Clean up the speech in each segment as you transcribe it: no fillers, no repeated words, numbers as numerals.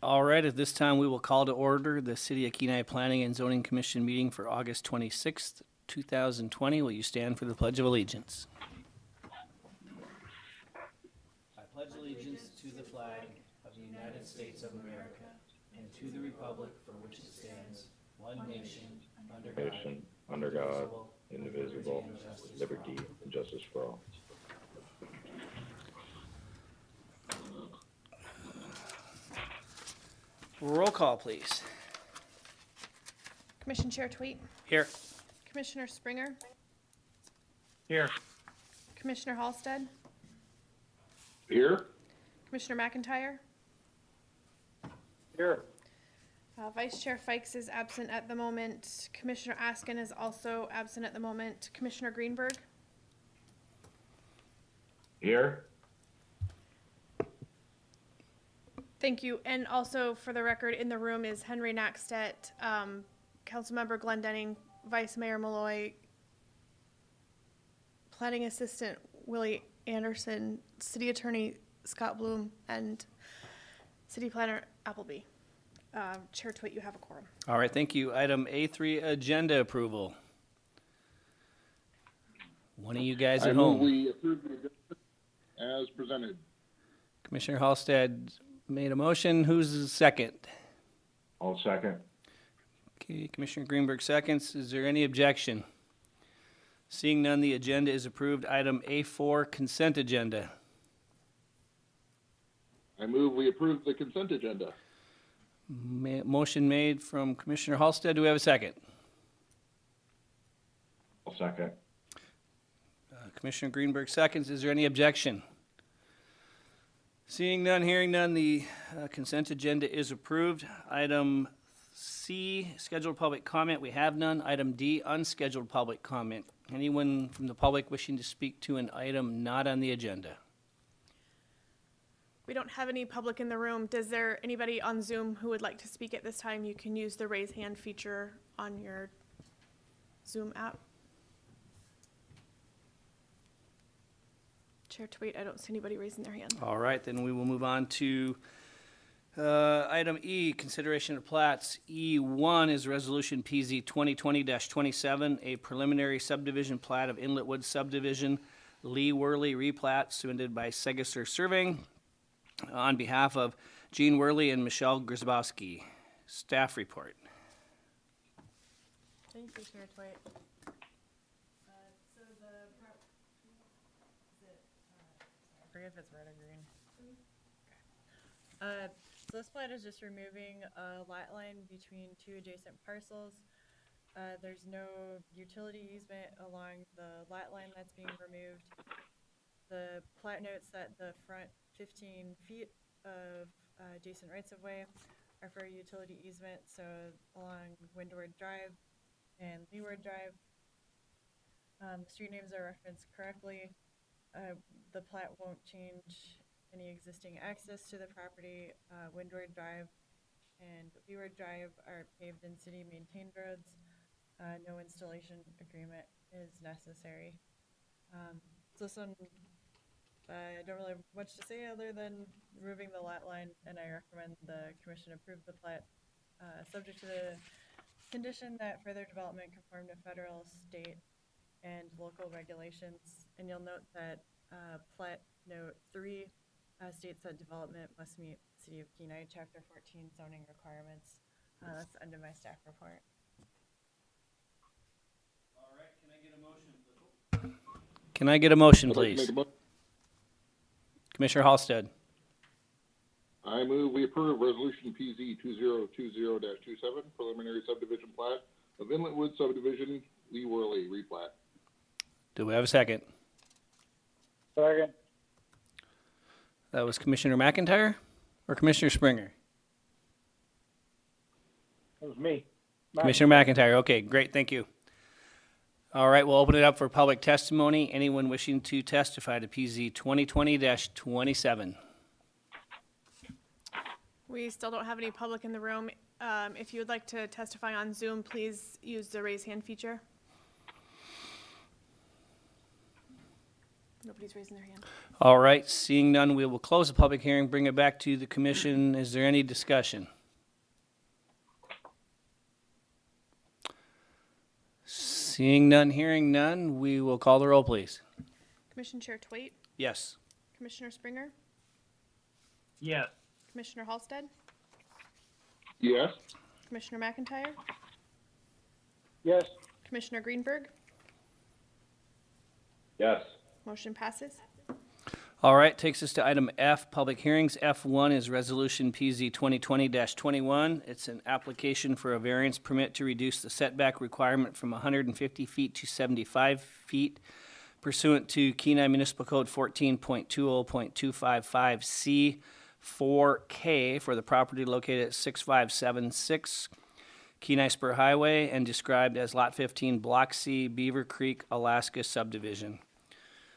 All right, at this time, we will call to order the City of Kenai Planning and Zoning Commission meeting for August 26th, 2020. Will you stand for the Pledge of Allegiance? I pledge allegiance to the flag of the United States of America and to the republic for which it stands, one nation, under God, indivisible, with liberty and justice for all. Roll call, please. Commission Chair Tweet, Here. Commissioner Springer, Here. Commissioner Halstead, Here. Commissioner McIntyre, Here. Vice Chair Fikes is absent at the moment. Commissioner Askin is also absent at the moment. Commissioner Greenberg, Here. thank you. And also for the record, in the room is Henry Nackstedt, Councilmember Glenn Denning, Vice Mayor Malloy, Planning Assistant Willie Anderson, City Attorney Scott Bloom, and City Planner Appleby. Chair Tweet, you have a quorum. All right, thank you. Item A3, agenda approval. One of you guys at home. We approve the agenda as presented. Commissioner Halstead made a motion. Who's the second? I'll second. Okay, Commissioner Greenberg seconds. Is there any objection? Seeing none, the agenda is approved. Item A4, consent agenda. I move we approve the consent agenda. Motion made from Commissioner Halstead. Do we have a second? I'll second. Commissioner Greenberg seconds. Is there any objection? Seeing none, hearing none, the consent agenda is approved. Item C, scheduled public comment. We have none. Item D, unscheduled public comment. Anyone from the public wishing to speak to an item not on the agenda? We don't have any public in the room. Does there anybody on Zoom who would like to speak at this time? You can use the raise hand feature on your Zoom app. Chair Tweet, I don't see anybody raising their hand. All right, then we will move on to item E, consideration of plats. E1 is Resolution PZ 2020-27, a preliminary subdivision plat of Inlet Woods subdivision, Lee Worley replat submitted by Segasur Surveying on behalf of Gene Worley and Michelle Grzybowski. Staff report. Thank you, Chair Dwight. I forget if it's red or green. So this plat is just removing a lot line between two adjacent parcels. There's no utility easement along the lot line that's being removed. The plat notes that the front 15 feet of adjacent rights-of-way are for a utility easement, so along Windward Drive and Leeward Drive. The street names are referenced correctly. The plat won't change any existing access to the property. Windward Drive and Leeward Drive are paved and city-maintained roads. No installation agreement is necessary. So this one, I don't really have much to say other than removing the lot line, and I recommend the commission approve the plat, subject to the condition that further development conform to federal, state, and local regulations. And you'll note that plat note 3 states that development must meet City of Kenai Chapter 14 zoning requirements. That's the end of my staff report. All right, can I get a motion, please? Can I get a motion, please? Commissioner Halstead. I move we approve Resolution PZ 2020-27, preliminary subdivision plat of Inlet Woods subdivision, Lee Worley replat. Do we have a second? Second. That was Commissioner McIntyre or Commissioner Springer? That was me. Commissioner McIntyre. Okay, great. Thank you. All right, we'll open it up for public testimony. Anyone wishing to testify to PZ 2020-27? We still don't have any public in the room. If you would like to testify on Zoom, please use the raise hand feature. Nobody's raising their hand. All right, seeing none, we will close the public hearing, bring it back to the commission. Is there any discussion? Seeing none, hearing none, we will call the roll, please. Commission Chair Twait, Yes. Commissioner Springer, Yes. Commissioner Halsted, Yes. Commissioner McIntyre, Yes. Commissioner Greenberg. Yes. Motion passes. All right, takes us to item F, public hearings. F1 is Resolution PZ 2020-21. It's an application for a variance permit to reduce the setback requirement from 150 feet to 75 feet pursuant to Kenai Municipal Code 14.20.255C 4K for the property located at 6576 Kenai Spur Highway and described as Lot 15, Block C, Beaver Creek, Alaska subdivision.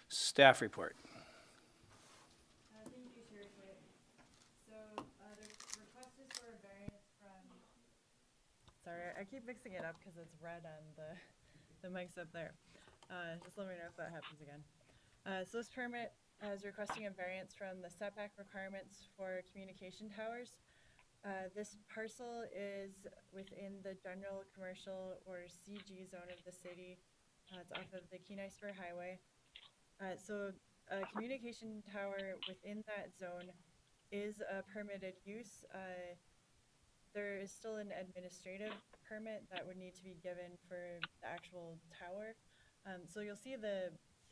Staff report. Thank you, Chair Twit. So, the request is for a variance from, sorry, I keep mixing it up because it's red on the mics up there. Just let me know if that happens again. So this permit is requesting a variance from the setback requirements for communication towers. This parcel is within the general commercial or CG zone of the city. It's off of the Kenai Spur Highway. So a communication tower within that zone is a permitted use. There is still an administrative permit that would need to be given for the actual tower. So you'll see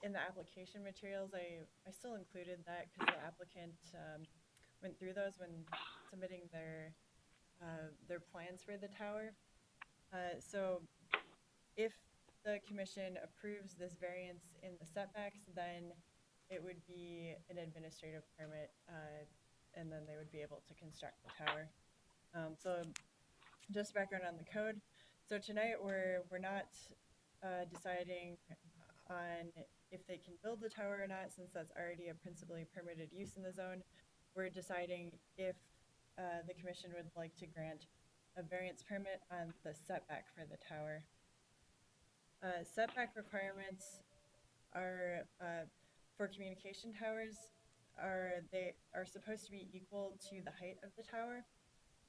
in the application materials, I still included that because the applicant went through those when submitting their plans for the tower. So if the commission approves this variance in the setbacks, then it would be an administrative permit, and then they would be able to construct the tower. So just background on the code. So tonight we're not deciding on if they can build the tower or not, since that's already a principally permitted use in the zone. We're deciding if the commission would like to grant a variance permit on the setback for the tower. Setback requirements are for communication towers they are supposed to be equal to the height of the tower.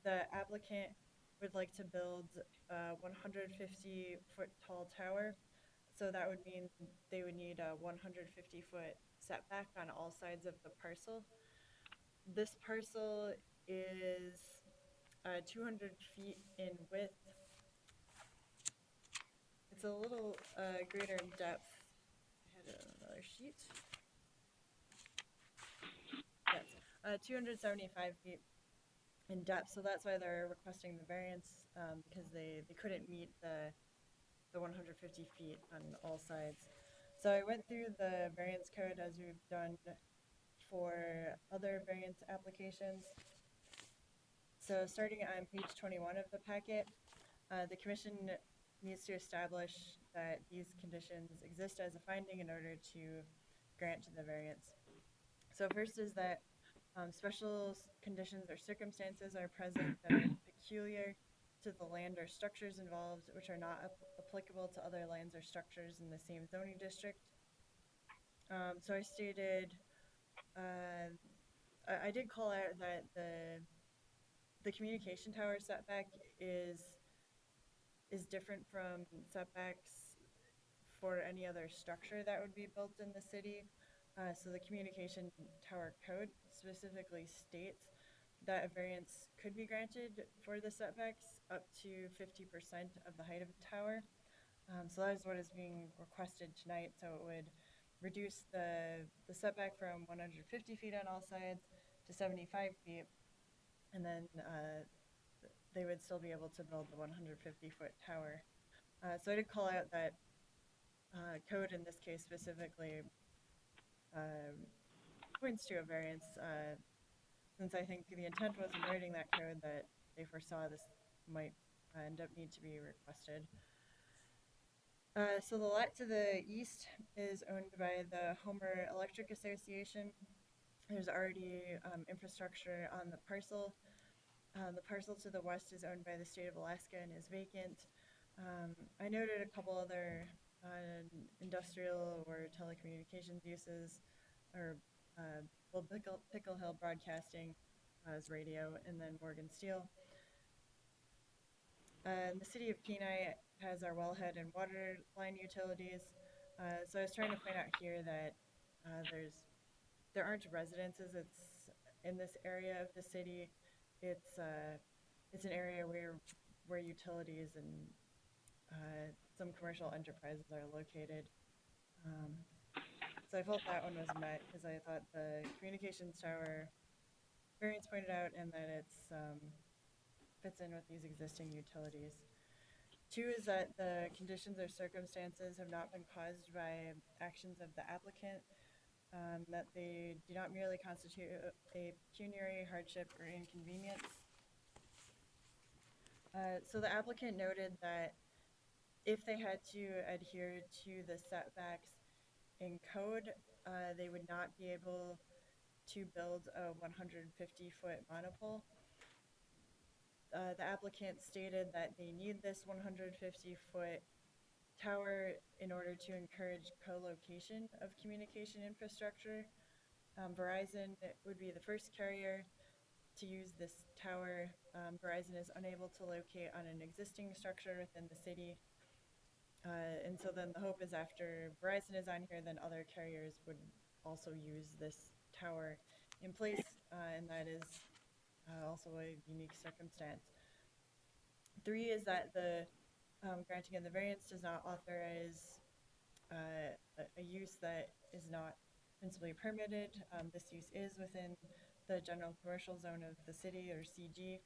The applicant would like to build a 150-foot tall tower, so that would mean they would need a 150-foot setback on all sides of the parcel. This parcel is 200 feet in width. It's a little greater in depth. I had another sheet. Yes, 275 feet in depth, so that's why they're requesting the variance, because they couldn't meet the 150 feet on all sides. So I went through the variance code as we've done for other variance applications. So starting on page 21 of the packet, the commission needs to establish that these conditions exist as a finding in order to grant the variance. So first is that special conditions or circumstances are present that are peculiar to the land or structures involved, which are not applicable to other lands or structures in the same zoning district. So I stated, I did call out that the communication tower setback is different from setbacks for any other structure that would be built in the city. So the communication tower code specifically states that a variance could be granted for the setbacks up to 50% of the height of the tower. So that is what is being requested tonight. So it would reduce the setback from 150 feet on all sides to 75 feet. And then they would still be able to build the 150-foot tower. So I did call out that code in this case specifically points to a variance, since I think the intent was in writing that code that they foresaw this might end up need to be requested. So the lot to the east is owned by the Homer Electric Association. There's already infrastructure on the parcel. The parcel to the west is owned by the state of Alaska and is vacant. I noted a couple other industrial or telecommunications uses, or well, Pickle Hill Broadcasting as radio, and then Morgan Steel. The city of Kenai has our wellhead and water line utilities. So I was trying to point out here that there aren't residences. It's in this area of the city. It's an area where utilities and some commercial enterprises are located. So I felt that one was met because I thought the communications tower variance pointed out, and that it's fits in with these existing utilities. 2 is that the conditions or circumstances have not been caused by actions of the applicant, that they do not merely constitute a pecuniary hardship or inconvenience. So the applicant noted that if they had to adhere to the setbacks in code, they would not be able to build a 150-foot monopole. The applicant stated that they need this 150-foot tower in order to encourage co-location of communication infrastructure. Verizon would be the first carrier to use this tower. Verizon is unable to locate on an existing structure within the city. And so then the hope is after Verizon is on here, then other carriers would also use this tower in place, and that is also a unique circumstance. 3 is that the granting of the variance does not authorize a use that is not principally permitted. This use is within the general commercial zone of the city, or CG.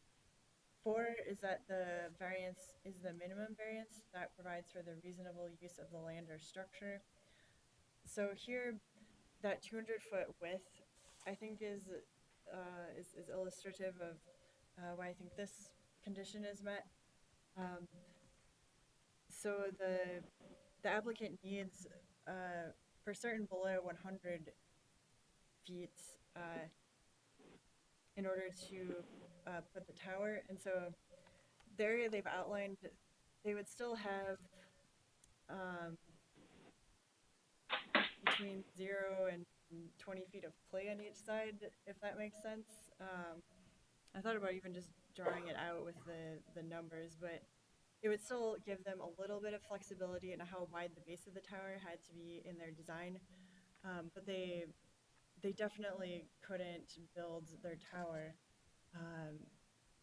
4 is that the variance is the minimum variance that provides for the reasonable use of the land or structure. So here, that 200-foot width, I think is illustrative of why I think this condition is met. So the applicant needs, for certain below 100 feet, in order to put the tower. And so the area they've outlined, they would still have between 0 and 20 feet of play on each side, if that makes sense. I thought about even just drawing it out with the numbers, but it would still give them a little bit of flexibility in how wide the base of the tower had to be in their design. But they definitely couldn't build their tower.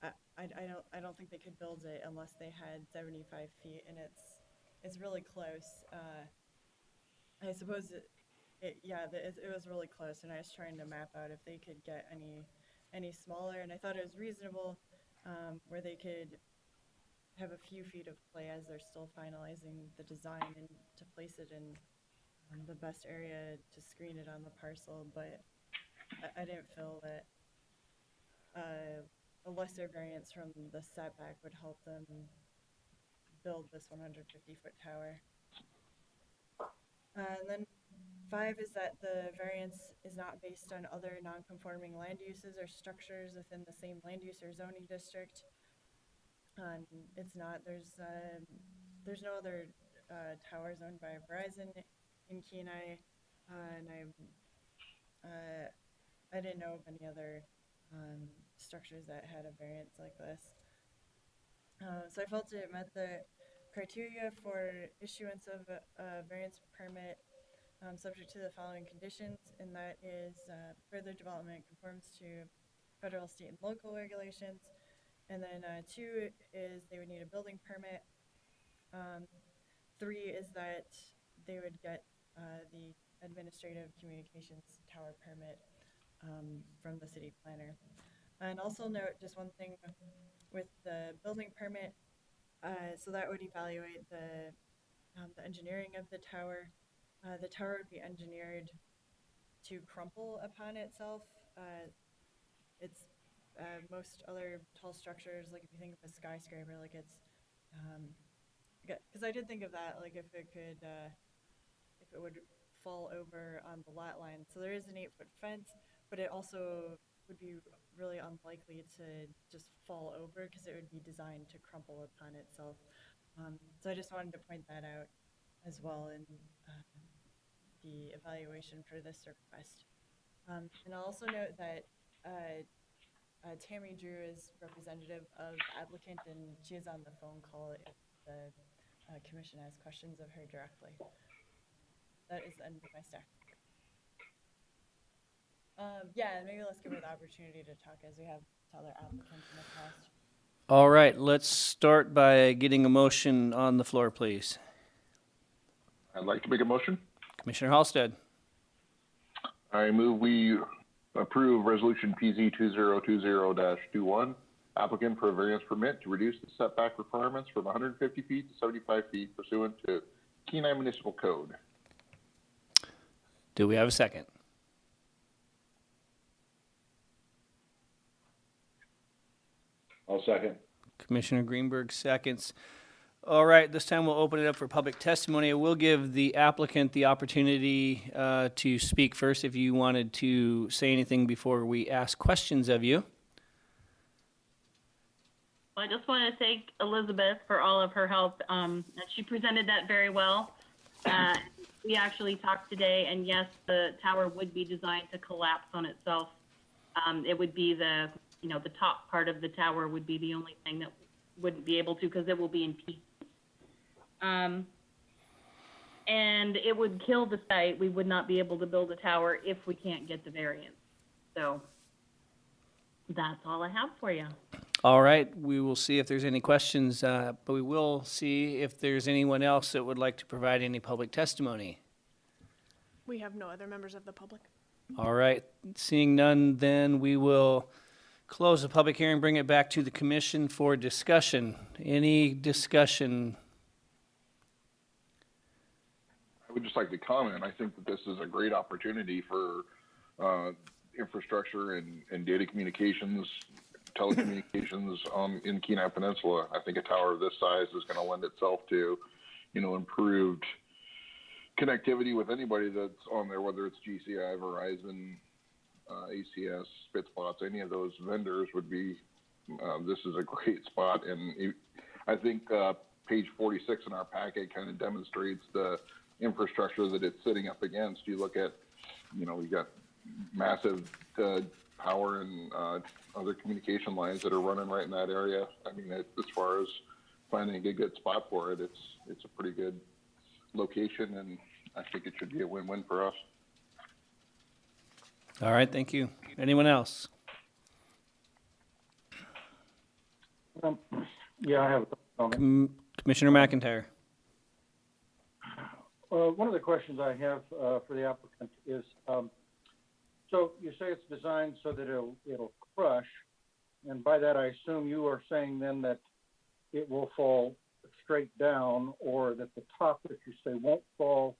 I don't think they could build it unless they had 75 feet, and it's really close. I suppose it was really close, and I was trying to map out if they could get any smaller, and I thought it was reasonable, where they could have a few feet of play as they're still finalizing the design and to place it in the best area to screen it on the parcel. But I didn't feel that a lesser variance from the setback would help them build this 150-foot tower. And then 5 is that the variance is not based on other non-conforming land uses or structures within the same land use or zoning district. It's not. There's no other towers owned by Verizon in Kenai, and I didn't know of any other structures that had a variance like this. So I felt it met the criteria for issuance of a variance permit, subject to the following conditions, and that is further development conforms to federal, state, and local regulations. And then 2 is they would need a building permit. 3 is that they would get the administrative communications tower permit from the city planner. And also note just one thing with the building permit. So that would evaluate the engineering of the tower. The tower would be engineered to crumple upon itself. It's most other tall structures, like if you think of a skyscraper, like it's, because I did think of that, like if it would fall over on the lot line. So there is an 8-foot fence, but it also would be really unlikely to just fall over because it would be designed to crumple upon itself. So I just wanted to point that out. as well in the evaluation for this request. And I'll also note that Tammy Drew is representative of the applicant, and she is on the phone call if the commission has questions of her directly. That is the end of my staff. Yeah, maybe let's give her the opportunity to talk as we have to other applicants in the past. All right, let's start by getting a motion on the floor, please. I'd like to make a motion. Commissioner Halsted. I move we approve resolution PZ 2020-21, applicant for a variance permit to reduce the setback requirements from 150 feet to 75 feet pursuant to Kenai Municipal Code. Do we have a second? I'll second. Commissioner Greenberg seconds. All right, this time we'll open it up for public testimony. I will give the applicant the opportunity to speak first if you wanted to say anything before we ask questions of you. Well, I just want to thank Elizabeth for all of her help. She presented that very well. We actually talked today, and yes, the tower would be designed to collapse on itself. It would be the top part of the tower would be the only thing that wouldn't be able to, because it will be in pieces. And it would kill the site. We would not be able to build a tower if we can't get the variance. So that's all I have for you. All right, we will see if there's any questions, but we will see if there's anyone else that would like to provide any public testimony. We have no other members of the public. All right, seeing none, then we will close the public hearing, bring it back to the commission for discussion. Any discussion? I would just like to comment. I think that this is a great opportunity for infrastructure and data communications, telecommunications in Kenai Peninsula. I think a tower of this size is going to lend itself to, improved connectivity with anybody that's on there, whether it's GCI, Verizon, ACS, Spitspots, any of those vendors would be. This is a great spot, and I think page 46 in our packet kind of demonstrates the infrastructure that it's sitting up against. You look at, we got massive power and other communication lines that are running right in that area. I mean, as far as finding a good spot for it, it's a pretty good location, and I think it should be a win-win for us. All right, thank you. Anyone else? Yeah, I have a comment. Commissioner McIntyre. One of the questions I have for the applicant is, so you say it's designed so that it'll crush, and by that I assume you are saying then that it will fall straight down, or that the top that you say won't fall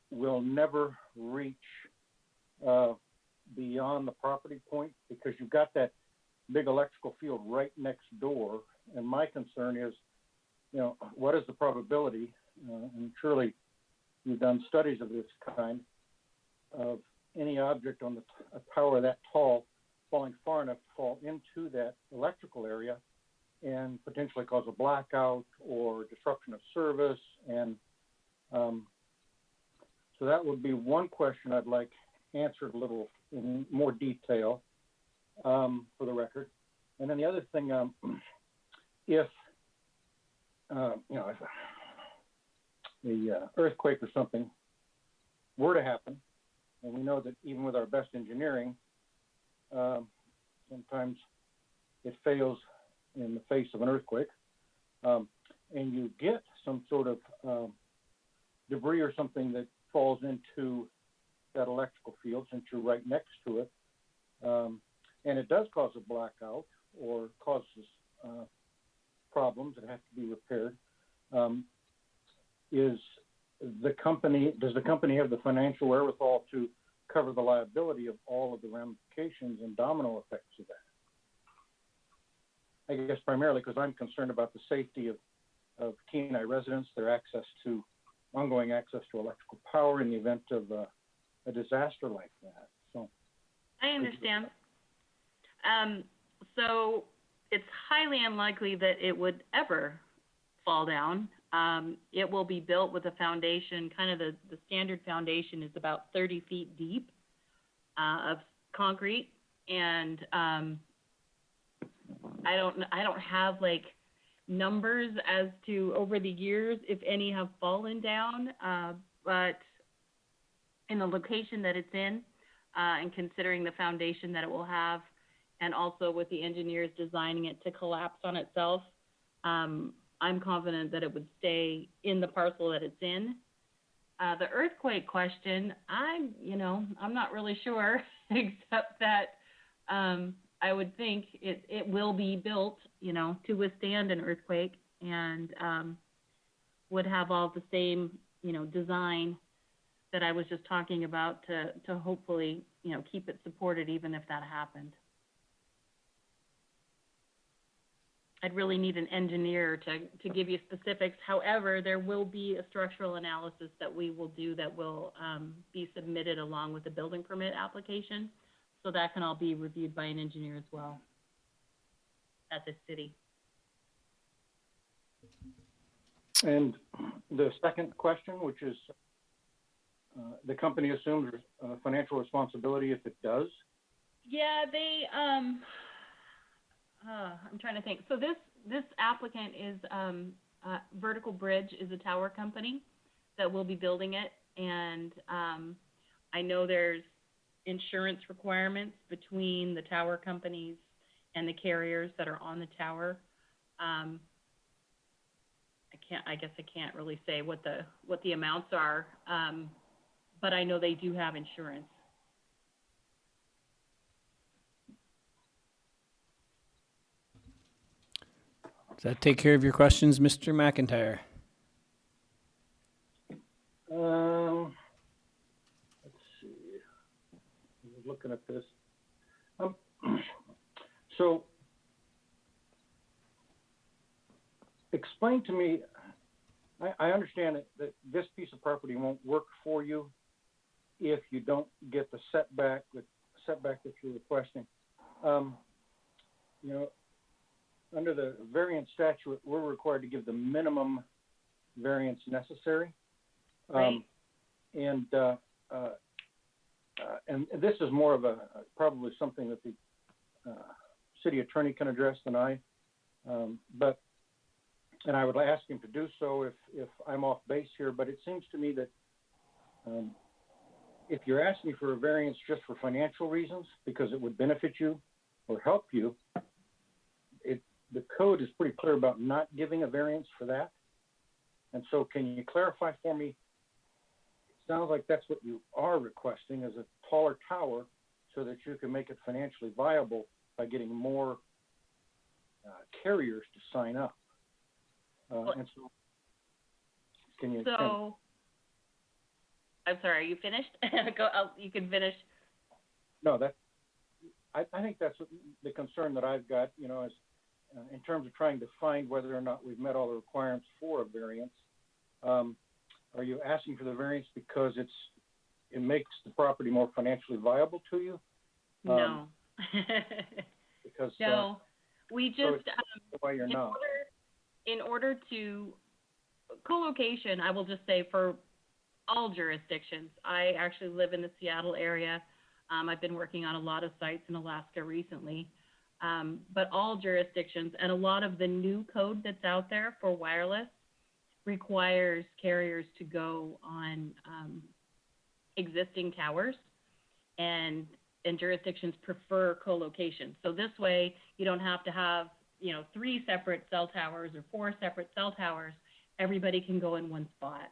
will never reach beyond the property point, because you've got that big electrical field right next door. And my concern is, what is the probability, and surely you've done studies of this kind, of any object on a tower that tall falling far enough to fall into that electrical area and potentially cause a blackout or disruption of service. And so that would be one question I'd like answered a little in more detail for the record. And then the other thing, if the earthquake or something were to happen, and we know that even with our best engineering, sometimes it fails in the face of an earthquake, and you get some sort of debris or something that falls into that electrical field, since you're right next to it, and it does cause a blackout or causes problems that have to be repaired. Does the company have the financial wherewithal to cover the liability of all of the ramifications and domino effects of that? I guess primarily because I'm concerned about the safety of Kenai residents, their ongoing access to electrical power in the event of a disaster like that. So I understand. So it's highly unlikely that it would ever fall down. It will be built with a foundation, kind of the standard foundation is about 30 feet deep of concrete. And I don't have like numbers as to over the years if any have fallen down, but in the location that it's in, and considering the foundation that it will have, and also with the engineers designing it to collapse on itself, I'm confident that it would stay in the parcel that it's in. The earthquake question, I'm not really sure, except that I would think it will be built, to withstand an earthquake, and would have all the same, design that I was just talking about to hopefully, keep it supported even if that happened. I'd really need an engineer to give you specifics. However, there will be a structural analysis that we will do that will be submitted along with the building permit application. So that can all be reviewed by an engineer as well at the city. And the second question, which is, the company assumes financial responsibility if it does? Yeah, they, I'm trying to think. So this applicant is, Vertical Bridge is a tower company that will be building it. And I know there's insurance requirements between the tower companies and the carriers that are on the tower. I guess I can't really say what the amounts are, but I know they do have insurance. Does that take care of your questions, Mr. McIntyre? Let's see. I'm looking at this. So, explain to me. I understand that this piece of property won't work for you if you don't get the setback that you're requesting. Under the variance statute, we're required to give the minimum variance necessary. Right. And this is more of probably something that the city attorney can address than I. And I would ask him to do so if I'm off base here. But it seems to me that if you're asking for a variance just for financial reasons, because it would benefit you or help you, the code is pretty clear about not giving a variance for that. And so can you clarify for me? It sounds like that's what you are requesting, is a taller tower so that you can make it financially viable by getting more carriers to sign up. And so can you? So, I'm sorry, are you finished? You can finish. No, I think that's the concern that I've got, is in terms of trying to find whether or not we've met all the requirements for a variance. Are you asking for the variance because it makes the property more financially viable to you? No. Because no, we just, why you're not. In order to co-location, I will just say for all jurisdictions, I actually live in the Seattle area. I've been working on a lot of sites in Alaska recently. But all jurisdictions and a lot of the new code that's out there for wireless requires carriers to go on existing towers, and jurisdictions prefer co-location. So this way you don't have to have 3 separate cell towers or 4 separate cell towers. Everybody can go in one spot.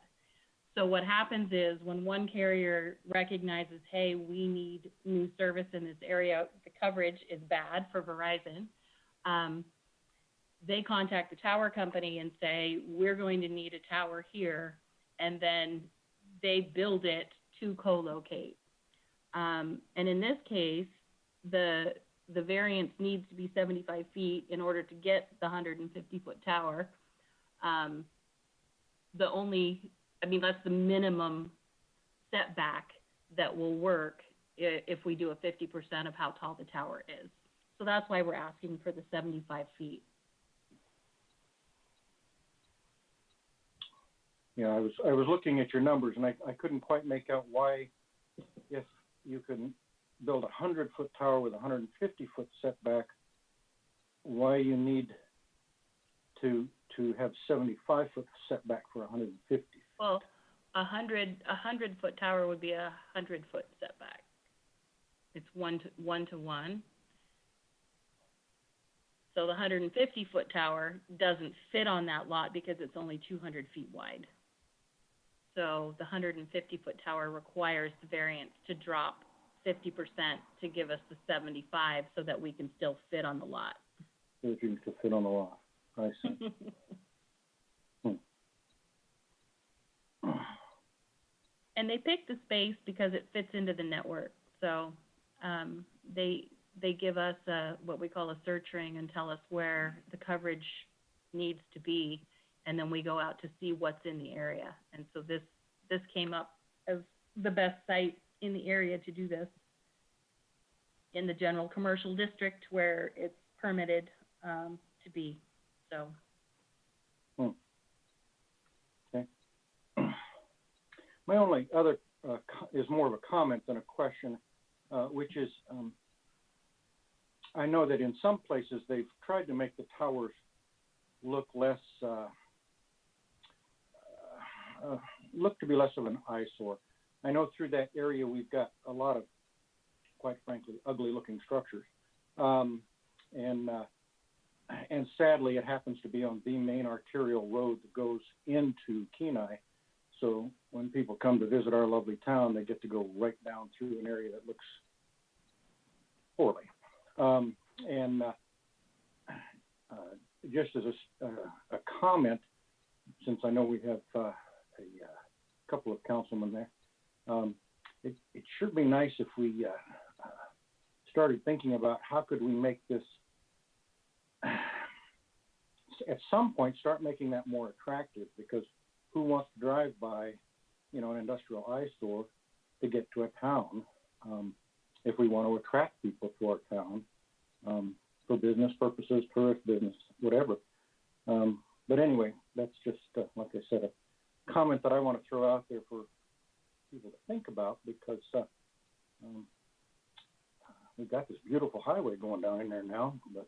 So what happens is when one carrier recognizes, hey, we need new service in this area, the coverage is bad for Verizon, they contact the tower company and say, we're going to need a tower here, and then they build it to co-locate. And in this case, the variance needs to be 75 feet in order to get the 150-foot tower. That's the minimum setback that will work if we do a 50% of how tall the tower is. So that's why we're asking for the 75 feet. I was looking at your numbers and I couldn't quite make out why, if you can build a 100-foot tower with a 150-foot setback, why you need to have 75-foot setback for 150. Well, a 100-foot tower would be a 100-foot setback. It's one to one. So the 150-foot tower doesn't fit on that lot because it's only 200 feet wide. So the 150-foot tower requires the variance to drop 50% to give us the 75 so that we can still fit on the lot. So that you can fit on the lot. I see. And they picked the space because it fits into the network. So they give us what we call a search ring and tell us where the coverage needs to be, and then we go out to see what's in the area. And so this came up as the best site in the area to do this in the general commercial district where it's permitted to be. So. Okay. My only other is more of a comment than a question, which is I know that in some places they've tried to make the towers look less, look to be less of an eyesore. I know through that area we've got a lot of, quite frankly, ugly-looking structures, and sadly it happens to be on the main arterial road that goes into Kenai. So when people come to visit our lovely town, they get to go right down through an area that looks poorly. Just as a comment, since I know we have a couple of councilmen there, it should be nice if we started thinking about how could we make this, at some point, start making that more attractive, because who wants to drive by, an industrial eyesore to get to a town? If we want to attract people to our town for business purposes, tourist business, whatever. But anyway, that's just, like I said, a comment that I want to throw out there for people to think about, because we've got this beautiful highway going down in there now, but,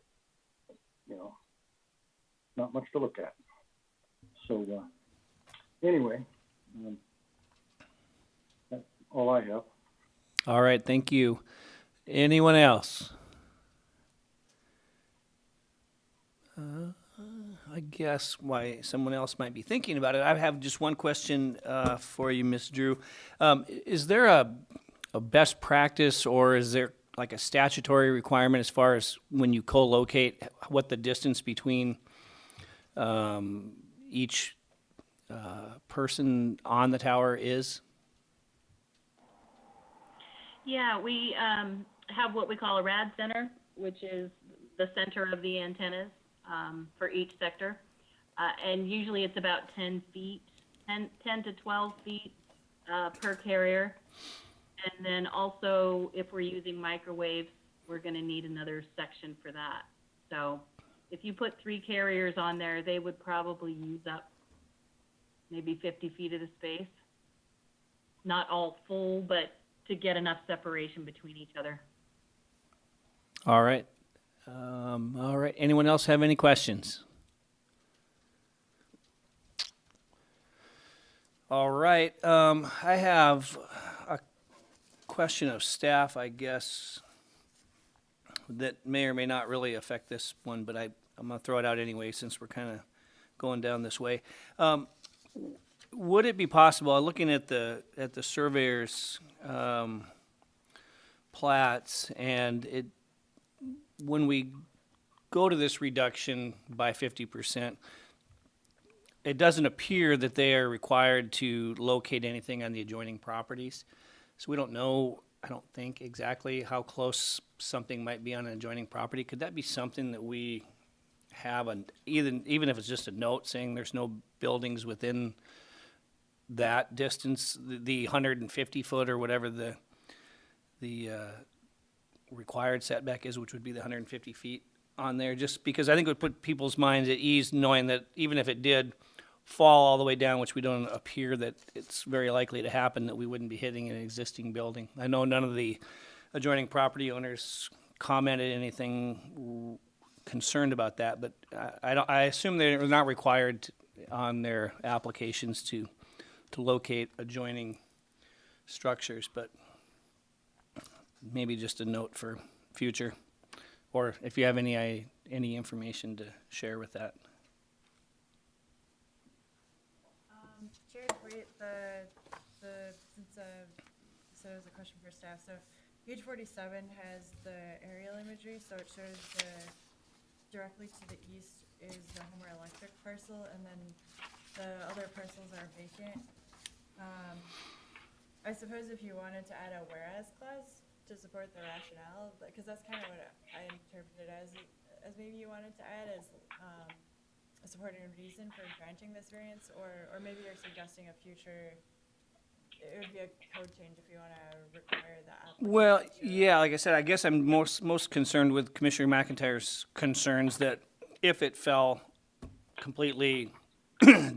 not much to look at. So anyway, that's all I have. All right, thank you. Anyone else? I guess why someone else might be thinking about it. I have just one question for you, Ms. Drew. Is there a best practice, or is there like a statutory requirement as far as when you co-locate, what the distance between each person on the tower is? Yeah, we have what we call a RAD center, which is the center of the antennas for each sector. And usually it's about 10 to 12 feet per carrier. And then also, if we're using microwaves, we're going to need another section for that. So if you put 3 carriers on there, they would probably use up maybe 50 feet of the space. Not all full, but to get enough separation between each other. All right. All right. Anyone else have any questions? All right. I have a question of staff, I guess, that may or may not really affect this one, but I'm going to throw it out anyway since we're kind of going down this way. Would it be possible, looking at the surveyor's plats, and when we go to this reduction by 50%, it doesn't appear that they are required to locate anything on the adjoining properties. So we don't know, I don't think, exactly how close something might be on an adjoining property. Could that be something that we have, even if it's just a note saying there's no buildings within that distance, the 150 foot or whatever the required setback is, which would be the 150 feet on there, just because I think it would put people's minds at ease knowing that even if it did fall all the way down, which we don't appear that it's very likely to happen, that we wouldn't be hitting an existing building. I know none of the adjoining property owners commented anything concerned about that, but I assume they're not required on their applications to locate adjoining structures, but maybe just a note for future, or if you have any information to share with that. Chair, wait, so it's a question for staff. So page 47 has the aerial imagery, so it shows directly to the east is the Homer Electric parcel, and then the other parcels are vacant. I suppose if you wanted to add a whereas clause to support the rationale, because that's kind of what I interpreted as maybe you wanted to add as a supporting reason for granting this variance, or maybe you're suggesting a future, it would be a code change if you want to require that. Well, yeah, like I said, I guess I'm most concerned with Commissioner McIntyre's concerns that if it fell completely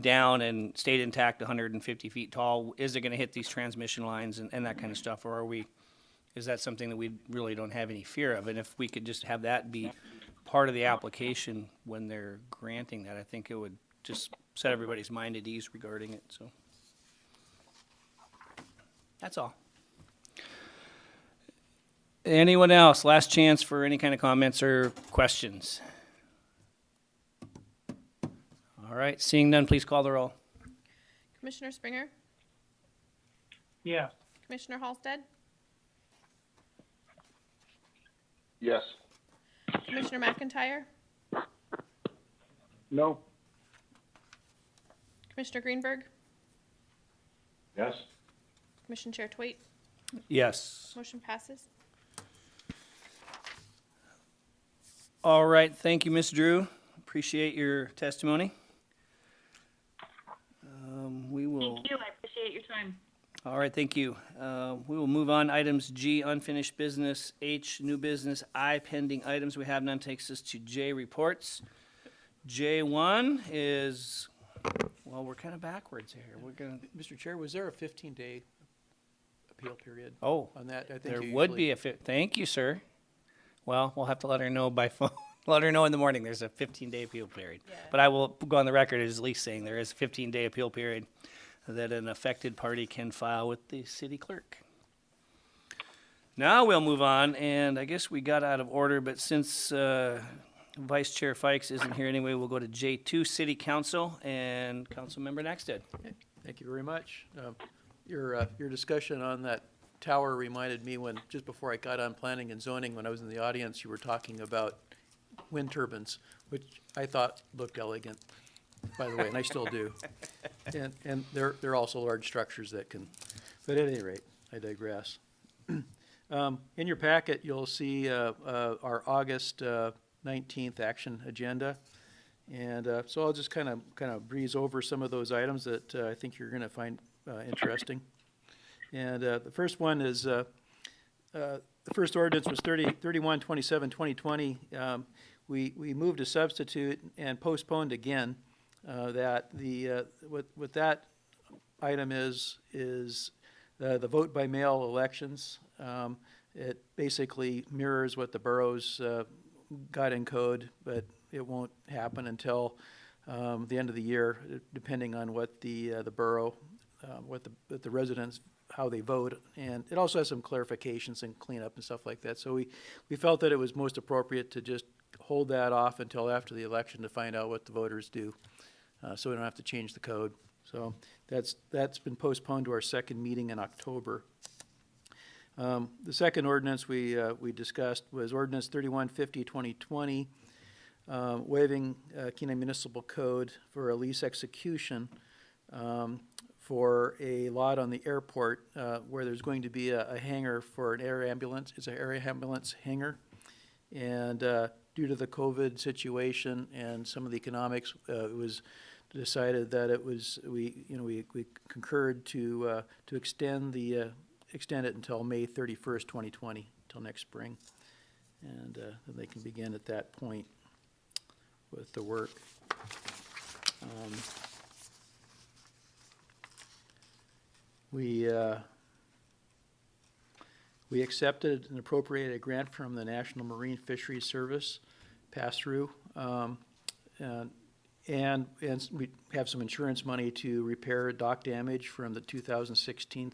down and stayed intact 150 feet tall, is it going to hit these transmission lines and that kind of stuff, or is that something that we really don't have any fear of? And if we could just have that be part of the application when they're granting that, I think it would just set everybody's mind at ease regarding it, so. That's all. Anyone else? Last chance for any kind of comments or questions. All right, seeing none, please call the roll. Commissioner Springer, Yes. Commissioner Halsted, Yes. Commissioner McIntyre, No. Commissioner Greenberg, Yes. Commissioner Chair Twait. Yes. Motion passes. All right, thank you, Ms. Drew. Appreciate your testimony. We will. Thank you. I appreciate your time. All right, thank you. We will move on. Items G, unfinished business, H, new business, I, pending items. We have none. Takes us to J, reports. J1 is, well, we're kind of backwards here. We're going to, Mr. Chair, was there a 15-day appeal period oh, on that? I think there you would usually- be thank you, sir. Well, we'll have to let her know by phone. Let her know in the morning there's a 15-day appeal period. Yeah. But I will go on the record as at least saying there is a 15-day appeal period that an affected party can file with the city clerk. Now we'll move on, and I guess we got out of order, but since Vice Chair Fikes isn't here anyway, we'll go to J2, City Council, and Councilmember Naxted. Thank you very much. Your discussion on that tower reminded me when, just before I got on planning and zoning, when I was in the audience, you were talking about wind turbines, which I thought looked elegant, by the way, and I still do. And they're also large structures that can, but at any rate, I digress. In your packet, you'll see our August 19th action agenda. And so I'll just kind of breeze over some of those items that I think you're going to find interesting. And the first one is, the first ordinance was 31/27/2020. We moved to substitute and postponed again. That what that item is the vote by mail elections. It basically mirrors what the boroughs got in code, but it won't happen until the end of the year, depending on what the borough, what the residents, how they vote. And it also has some clarifications and cleanup and stuff like that. So we felt that it was most appropriate to just hold that off until after the election to find out what the voters do, so we don't have to change the code. So that's been postponed to our second meeting in October. The second ordinance we discussed was ordinance 3150/2020, waiving Kenai Municipal Code for a lease execution for a lot on the airport where there's going to be a hangar for an air ambulance. It's an air ambulance hangar, and due to the COVID situation and some of the economics, it was decided that it was we concurred to extend it until May 31st, 2020, until next spring, and then they can begin at that point with the work. We accepted and appropriated a grant from the National Marine Fisheries Service, pass-through, and we have some insurance money to repair dock damage from the 2016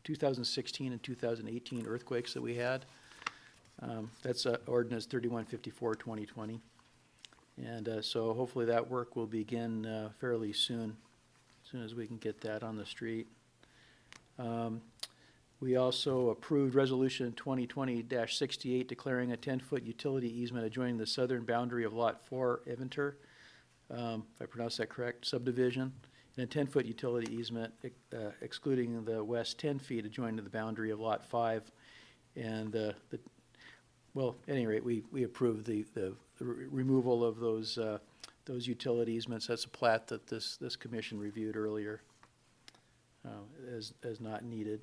and 2018 earthquakes that we had. That's ordinance 3154/2020. And so hopefully that work will begin fairly soon, as soon as we can get that on the street. We also approved Resolution 2020-68 declaring a 10-foot utility easement adjoining the southern boundary of Lot 4, Eventer, if I pronounced that correct, subdivision, and a 10-foot utility easement excluding the west 10 feet adjoining the boundary of Lot 5. And well, at any rate, we approved the removal of those utility easements. That's a plat that this commission reviewed earlier as not needed.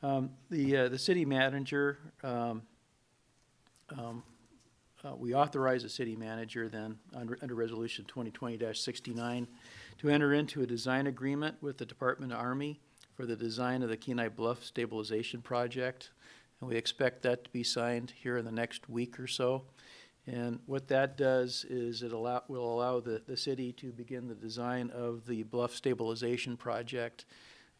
The city manager, we authorized the city manager then under Resolution 2020-69 to enter into a design agreement with the Department of Army for the design of the Kenai Bluff Stabilization Project. And we expect that to be signed here in the next week or so. And what that does is it will allow the city to begin the design of the bluff stabilization project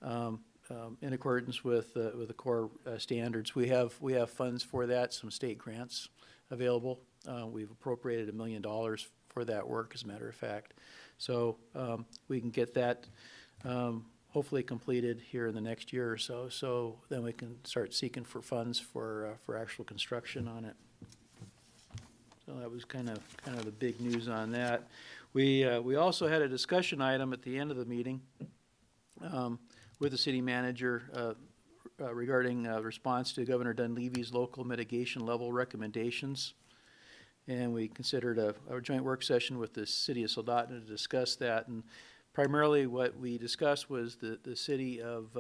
in accordance with the core standards. We have funds for that, some state grants available. We've appropriated $1 million for that work, as a matter of fact. So we can get that hopefully completed here in the next year or so. So then we can start seeking for funds for actual construction on it. So that was kind of the big news on that. We also had a discussion item at the end of the meeting with the city manager regarding response to Governor Dunleavy's local mitigation level recommendations. And we considered a joint work session with the city of Soldotna to discuss that. And primarily what we discussed was the city of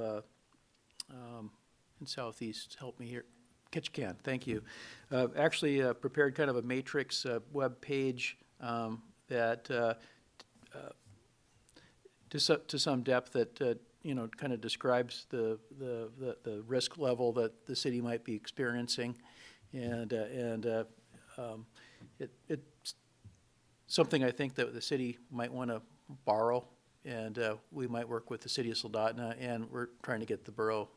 in Southeast, help me here, Ketchikan, thank you. Actually prepared kind of a matrix web page that to some depth that you know, kind of describes the risk level that the city might be experiencing, and it's something I think that the city might want to borrow, and we might work with the city of Soldotna, and we're trying to get the borough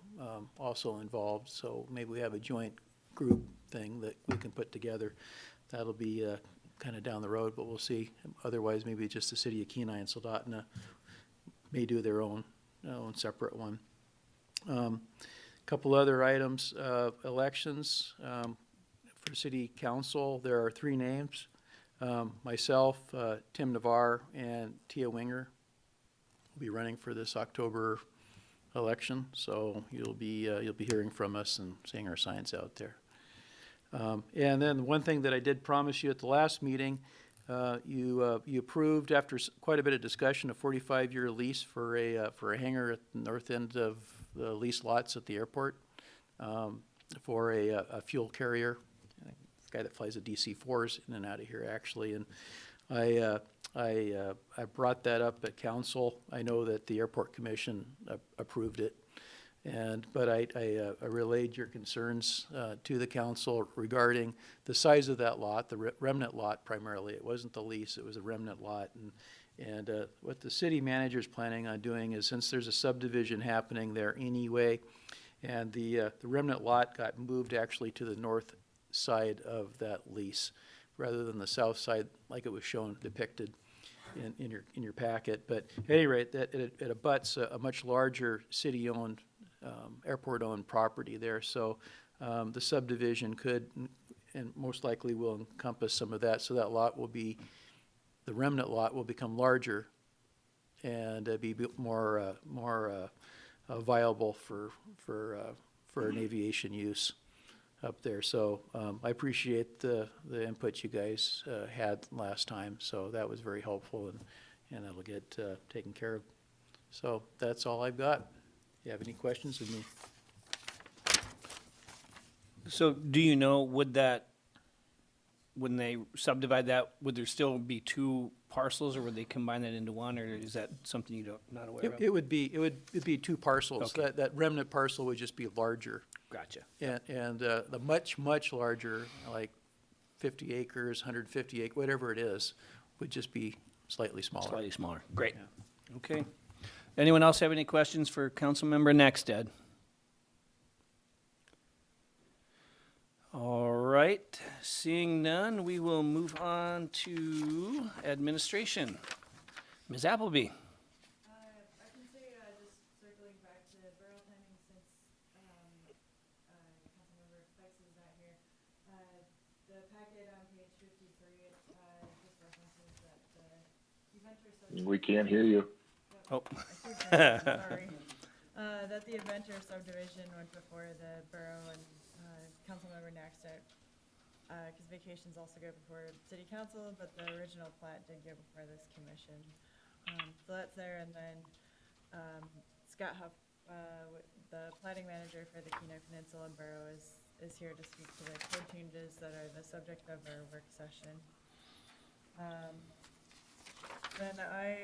also involved. So maybe we have a joint group thing that we can put together. That'll be kind of down the road, but we'll see. Otherwise, maybe just the city of Kenai and Soldotna may do their own separate one. Couple other items, elections for city council. There are 3 names: myself, Tim Navarre, and Tia Winger will be running for this October election. So you'll be hearing from us and seeing our signs out there. And then one thing that I did promise you at the last meeting, you approved, after quite a bit of discussion, a 45-year lease for a hangar at the north end of the lease lots at the airport for a fuel carrier, the guy that flies the DC-4s in and out of here, actually. And I brought that up at council. I know that the airport commission approved it. But I relayed your concerns to the council regarding the size of that lot, the remnant lot primarily. It wasn't the lease, it was a remnant lot. And what the city manager is planning on doing is, since there's a subdivision happening there anyway, and the remnant lot got moved actually to the north side of that lease rather than the south side like it was shown depicted in your packet. But at any rate, that it abuts a much larger city-owned airport-owned property there, so the subdivision could and most likely will encompass some of that. So that lot will be, the remnant lot will become larger and be more viable for an aviation use up there. So I appreciate the input you guys had last time. So that was very helpful, and it'll get taken care of. So that's all I've got. You have any questions of me? So do you know, would that, when they subdivide that, would there still be 2 parcels, or would they combine that into one, or is that something you don't, not aware of? It'd be two parcels. Okay. That remnant parcel would just be larger. Gotcha. And the much larger, like 50 acres, 150 acre, whatever it is, would just be slightly smaller. Slightly smaller. Great. Okay. Anyone else have any questions for Councilmember Nexted? All right, seeing none, we will move on to administration. Ms. Appleby? I can say, just circling back to borough planning since, Councilmember Fikes is not here. The packet on page 53, just references that the Eventer subdivision. We can't hear you. Oh. Sorry. That the Eventer subdivision went before the borough and, Councilmember Naxart. Cause vacations also go before city council, but the original plat did go before this commission. So that's there, and then, Scott Huff, the planning manager for the Kenai Peninsula Borough is here to speak to the code changes that are the subject of our work session. Then I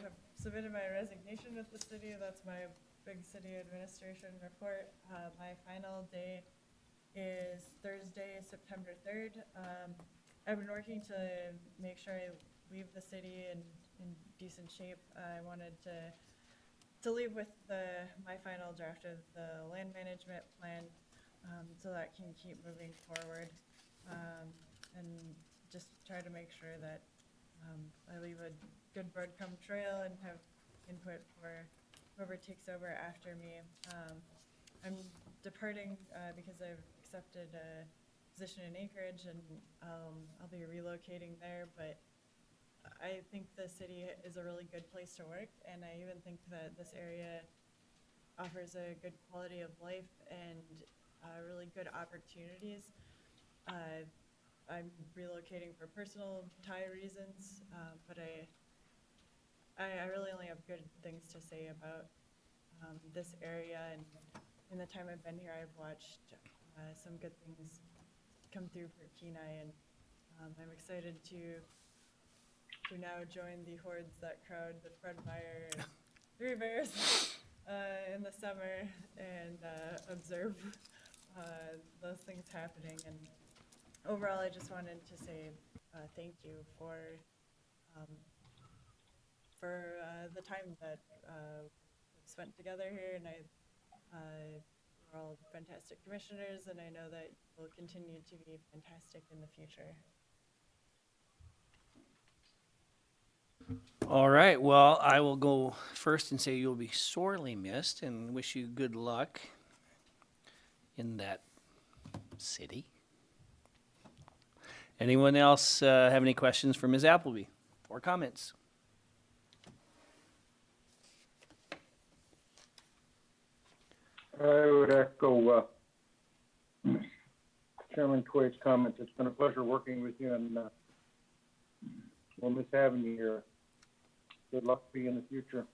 have submitted my resignation with the city. That's my big city administration report. My final day is Thursday, September 3rd. I've been working to make sure I leave the city in decent shape. I wanted to leave with my final draft of the land management plan, so that can keep moving forward, and just try to make sure that I leave a good breadcrumb trail and have input for whoever takes over after me. I'm departing because I've accepted a position in Anchorage, and I'll be relocating there, but I think the city is a really good place to work, and I even think that this area offers a good quality of life and really good opportunities. I'm relocating for personal tie reasons, but I really only have good things to say about this area, and in the time I've been here, I've watched some good things come through for Kenai, and I'm excited to now join the hordes that crowd the Fred Meyer and Three Bears in the summer and observe those things happening. And overall, I just wanted to say thank you for the time that we've spent together here, and we're all fantastic commissioners, and I know that you'll continue to be fantastic in the future. All right, well, I will go first and say you'll be sorely missed and wish you good luck in that city. Anyone else have any questions for Ms. Appleby or comments? I would echo Chairman Quaid's comments. It's been a pleasure working with you, and we'll miss having you here. Good luck to you in the future.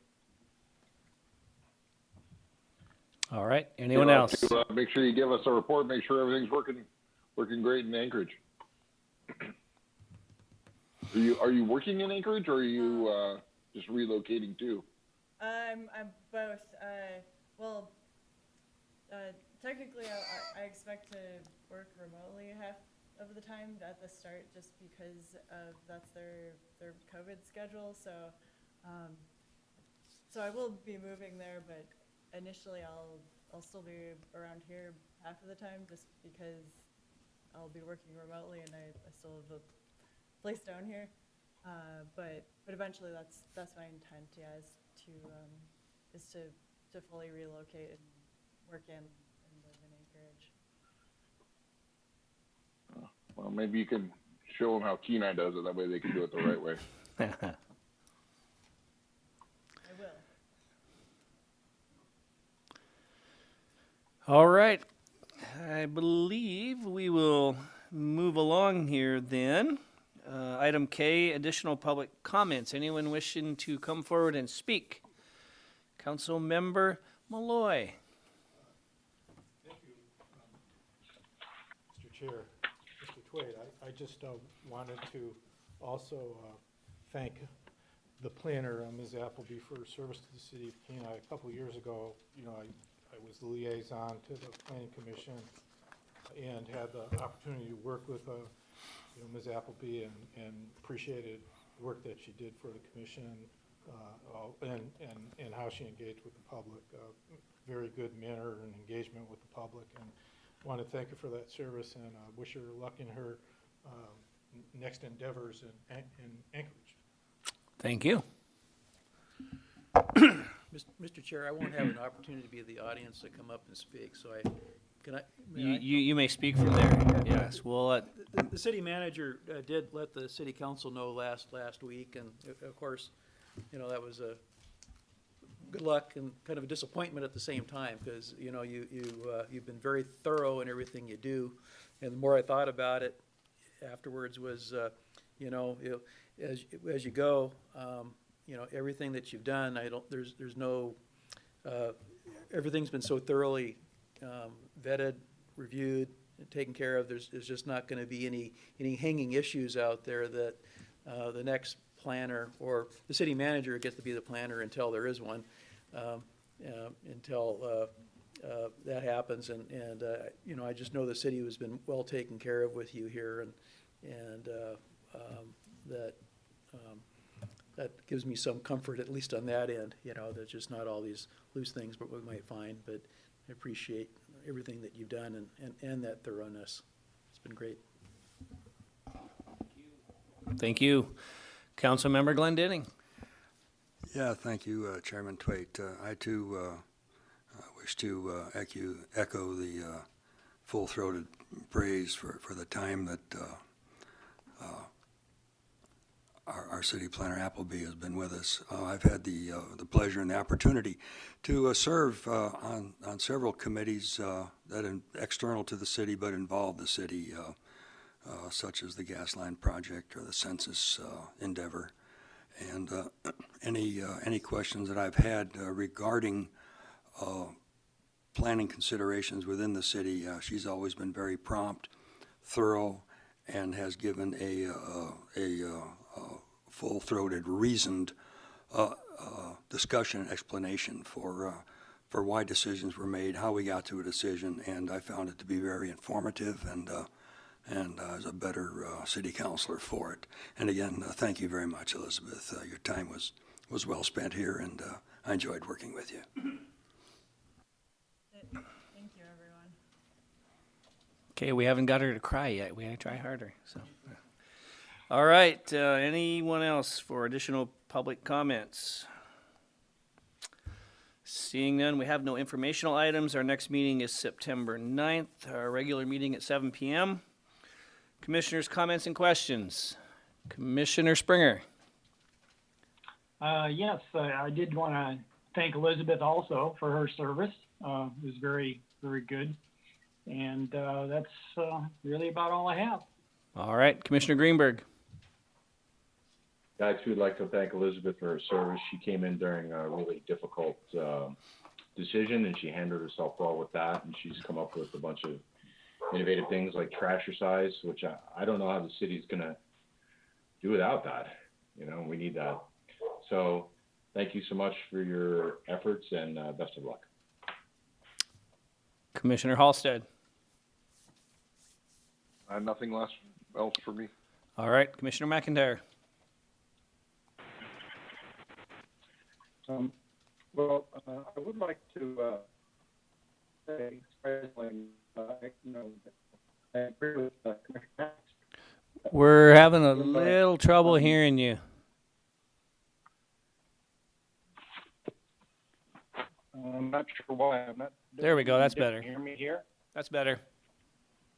All right, anyone else? Make sure you give us a report. Make sure everything's working great in Anchorage. Are you working in Anchorage, or are you just relocating too? I'm both. Technically, I expect to work remotely half of the time at the start, just because of that's their COVID schedule. So I will be moving there, but initially I'll still be around here half of the time, just because I'll be working remotely and I still have a place down here. But eventually that's my intent. Yeah, is to fully relocate and work in and live in Anchorage. Well, maybe you can show them how Kenai does it. That way they can do it the right way. I will. All right, I believe we will move along here then. Item K, additional public comments. Anyone wishing to come forward and speak? Council Member Malloy. Thank you, Mr. Chair. Mr. Twade, I just wanted to also thank the planner, Ms. Appleby, for her service to the city of Kenai. A couple of years ago, I was the liaison to the planning commission and had the opportunity to work with, Ms. Appleby and appreciated the work that she did for the commission, and how she engaged with the public. Very good manner and engagement with the public, and want to thank her for that service and wish her luck in her next endeavors in Anchorage. Thank you. Mr. Chair, I won't have an opportunity to be in the audience to come up and speak, so may I? You may speak from there. Yes, well, The city manager did let the city council know last week, and of course, that was a good luck and kind of a disappointment at the same time, because, you've been very thorough in everything you do, and the more I thought about it afterwards was, as you go, everything that you've done, there's no, everything's been so thoroughly vetted, reviewed, and taken care of. There's just not going to be any hanging issues out there that the next planner or the city manager gets to be the planner until there is one, until that happens. And I just know the city has been well taken care of with you here, and that gives me some comfort, at least on that end. There's just not all these loose things but we might find, but I appreciate everything that you've done and that thoroughness. It's been great. thank you. Councilmember Glendenning. Yeah, thank you, Chairman Twait. I too wish to echo the full-throated praise for the time that our city planner Appleby has been with us. I've had the pleasure and the opportunity to serve on several committees that are external to the city but involve the city, such as the gas line project or the census endeavor. And any questions that I've had regarding planning considerations within the city, she's always been very prompt, thorough, and has given a full-throated, reasoned discussion and explanation for why decisions were made, how we got to a decision, and I found it to be very informative and as a better city councilor for it. And again, thank you very much, Elizabeth. Your time was well spent here, and I enjoyed working with you. Thank you, everyone. Okay, we haven't got her to cry yet. We gotta try harder. So, all right. Anyone else for additional public comments? Seeing none, we have no informational items. Our next meeting is September 9th, our regular meeting at 7 p.m. Commissioners' comments and questions. Commissioner Springer. Yes, I did want to thank Elizabeth also for her service. It was very, very good. And that's really about all I have. All right, Commissioner Greenberg. I too would like to thank Elizabeth for her service. She came in during a really difficult decision, and she handled herself well with that. And she's come up with a bunch of innovative things like trasher size, which I don't know how the city's going to do without that. We need that. So thank you so much for your efforts, and best of luck. Commissioner Halstead. Nothing else for me. All right, Commissioner McIntyre. I would like to say, especially, I agree with Commissioner Max. We're having a little trouble hearing you. I'm not sure why. I'm not. There we go. That's better. Hear me here? That's better.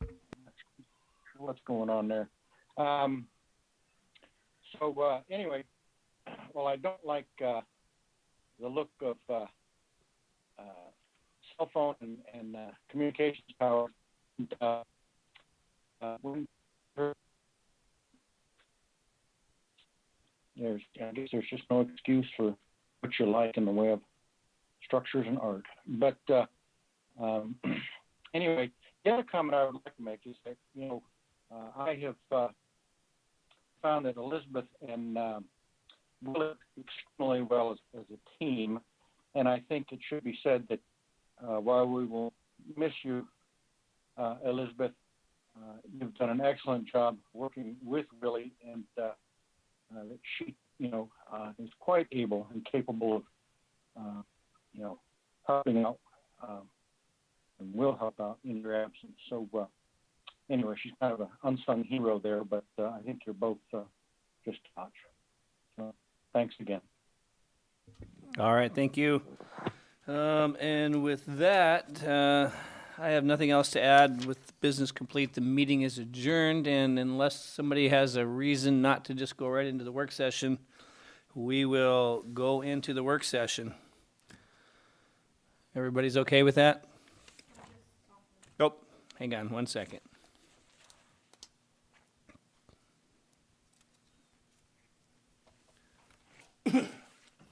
Not sure what's going on there? Anyway, well, I don't like the look of cell phone and communications power. I guess there's just no excuse for what you like in the way of structures and art. But anyway, the other comment I would like to make is that I have found that Elizabeth and Willie extremely well as a team, and I think it should be said that while we will miss you, Elizabeth, you've done an excellent job working with Willie, and that she, is quite able and capable of, helping out and will help out in your absence. So anyway, she's kind of an unsung hero there, but I think you're both just top. So thanks again. All right, thank you. And with that, I have nothing else to add. With business complete, the meeting is adjourned, and unless somebody has a reason not to just go right into the work session, we will go into the work session. Everybody's okay with that? Oh, hang on 1 second.